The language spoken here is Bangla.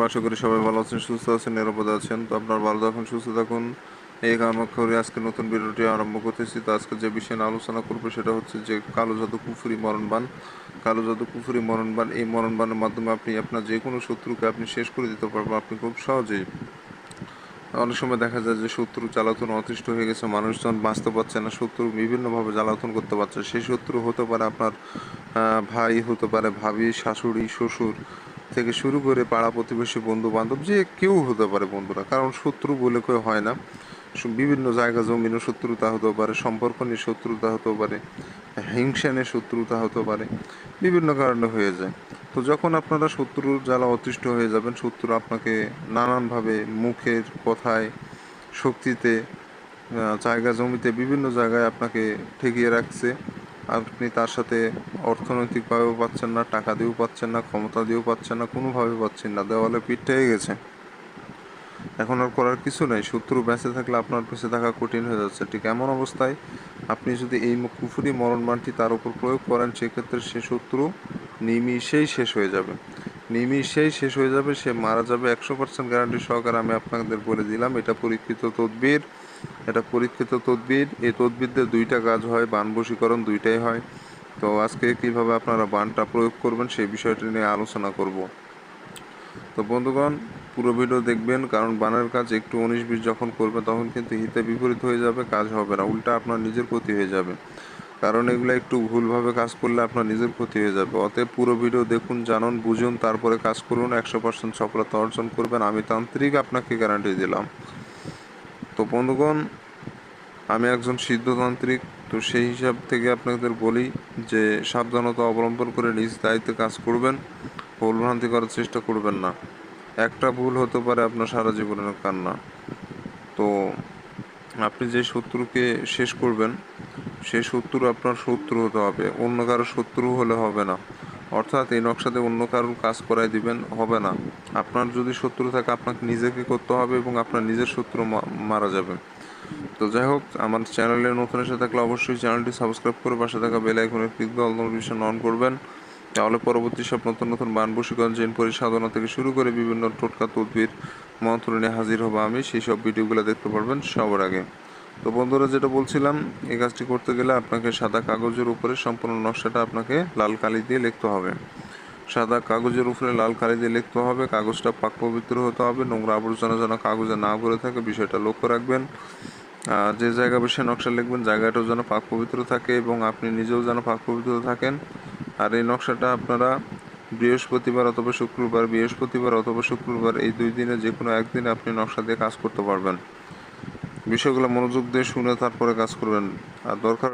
আশা করি সবাই ভালো আছেন, সুস্থ আছেন, নিরাপদে আছেন। তো আপনার ভালো থাকুন, সুস্থ থাকুন, এই কামনা করে আজকে নতুন ভিডিওটি আরম্ভ করতেছি। তো আজকে যে বিষয় নিয়ে আলোচনা করবো সেটা হচ্ছে যে কালো জাদু কুফরি মরণবান। কালো জাদু কুফরি মরণবান, এই মরণবানের মাধ্যমে আপনি আপনার যে কোনো শত্রুকে আপনি শেষ করে দিতে পারবেন আপনি খুব সহজেই। অনেক সময় দেখা যায় যে শত্রু জ্বালাতন অতিষ্ঠ হয়ে গেছে, মানুষজন বাঁচতে পারছে না, শত্রু বিভিন্নভাবে জ্বালাতন করতে পারছে। সেই শত্রু হতে পারে আপনার ভাই, হতে পারে ভাবি, শাশুড়ি, শ্বশুর থেকে শুরু করে পাড়া প্রতিবেশী, বন্ধু বান্ধব, যে কেউ হতে পারে বন্ধুরা। কারণ শত্রু বলে কেউ হয় না। বিভিন্ন জায়গা জমিনের শত্রুতা হতে পারে, সম্পর্ক নিয়ে শত্রুতা হতে পারে, হিংসা নিয়ে শত্রুতা হতে পারে, বিভিন্ন কারণে হয়ে যায়। তো যখন আপনারা শত্রুর জ্বালা অতিষ্ঠ হয়ে যাবেন, শত্রু আপনাকে নানানভাবে মুখের কথায়, শক্তিতে, জায়গা জমিতে বিভিন্ন জায়গায় আপনাকে ঠেকিয়ে রাখছে, আপনি তার সাথে অর্থনৈতিকভাবেও পাচ্ছেন না, টাকা দিয়েও পাচ্ছেন না, ক্ষমতা দিয়েও পাচ্ছেন না, কোনোভাবে পাচ্ছেন না, দেওয়ালে পিঠ ঠেকে গেছে। এখন আর করার কিছু নেই, শত্রু বেঁচে থাকলে আপনার বেঁচে থাকা কঠিন হয়ে যাচ্ছে। ঠিক এমন অবস্থায় আপনি যদি এই কুফরি মরণবাণটি তার উপর প্রয়োগ করেন, সেক্ষেত্রে সে শত্রু নিমিষেই শেষ হয়ে যাবে, নিমিষেই শেষ হয়ে যাবে, সে মারা যাবে 100% গ্যারান্টি সহকারে। আমি আপনাদের বলে দিলাম, এটা পরীক্ষিত তদবির, এটা পরীক্ষিত তদবির। এই তদবিরদের দুইটা কাজ হয়, বান বশীকরণ, দুইটাই হয়। তো আজকে কিভাবে আপনারা বানটা প্রয়োগ করবেন সেই বিষয়টি নিয়ে আলোচনা করব। তো বন্ধুগণ, পুরো ভিডিও দেখবেন, কারণ বানের কাজ একটু 19-20 যখন করবে তখন কিন্তু হিতে বিপরীত হয়ে যাবে, কাজ হবে না, উল্টা আপনার নিজের ক্ষতি হয়ে যাবে। কারণ এগুলো একটু ভুলভাবে কাজ করলে আপনার নিজের ক্ষতি হয়ে যাবে। অতএব পুরো ভিডিও দেখুন, জানুন, বুঝুন, তারপরে কাজ করুন, 100% সফলতা অর্জন করবেন, আমি তান্ত্রিক আপনাকে গ্যারান্টি দিলাম। তো বন্ধুগণ, আমি একজন সিদ্ধতান্ত্রিক। তো সেই হিসাব থেকে আপনাদের বলি যে সাবধানতা অবলম্বন করে নিজ দায়িত্বে কাজ করবেন, ভুলভ্রান্তি করার চেষ্টা করবেন না। একটা ভুল হতে পারে আপনার সারা জীবনের কান্না। তো আপনি যে শত্রুকে শেষ করবেন, সেই শত্রু আপনার শত্রু হতে হবে, অন্য কারো শত্রু হলে হবে না। অর্থাৎ এই নকশাতে অন্য কারোর কাজ করাই দিবেন, হবে না। আপনার যদি শত্রু থাকে আপনাকে নিজেকে করতে হবে এবং আপনার নিজের শত্রু মারা যাবে। তো যাই হোক, আমার চ্যানেলে নতুন এসে থাকলে অবশ্যই চ্যানেলটি সাবস্ক্রাইব করে পাশে থাকা বেল আইকনে ক্লিক দিয়ে অল নোটিফিকেশন অন করবেন। তাহলে পরবর্তী সব নতুন নতুন বান বশীকরণ, জিন পরিসাধনা থেকে শুরু করে বিভিন্ন টোটকা তদবির মন্ত্র নিয়ে হাজির হবো আমি, সেই সব ভিডিওগুলো দেখতে পারবেন সবার আগে। তো বন্ধুরা, যেটা বলছিলাম, এই কাজটি করতে গেলে আপনাকে সাদা কাগজের উপরে সম্পূর্ণ নকশাটা আপনাকে লাল কালি দিয়ে লিখতে হবে। সাদা কাগজের উপরে লাল কালি দিয়ে লিখতে হবে। কাগজটা পাক পবিত্র হতে হবে, নোংরা আবর্জনা যেন কাগজে না ভরে থাকে, বিষয়টা লক্ষ্য রাখবেন। যে জায়গা বসে নকশা লিখবেন জায়গাটাও যেন পাক পবিত্র থাকে এবং আপনি নিজেও যেন পাক পবিত্র থাকেন। আর এই নকশাটা আপনারা বৃহস্পতিবার অথবা শুক্রবার, বৃহস্পতিবার অথবা শুক্রবার, এই 2 দিনে যে কোনো একদিনে আপনি নকশা দিয়ে কাজ করতে পারবেন। বিষয়গুলো মনোযোগ দিয়ে শুনে তারপরে কাজ করবেন। আর দরকার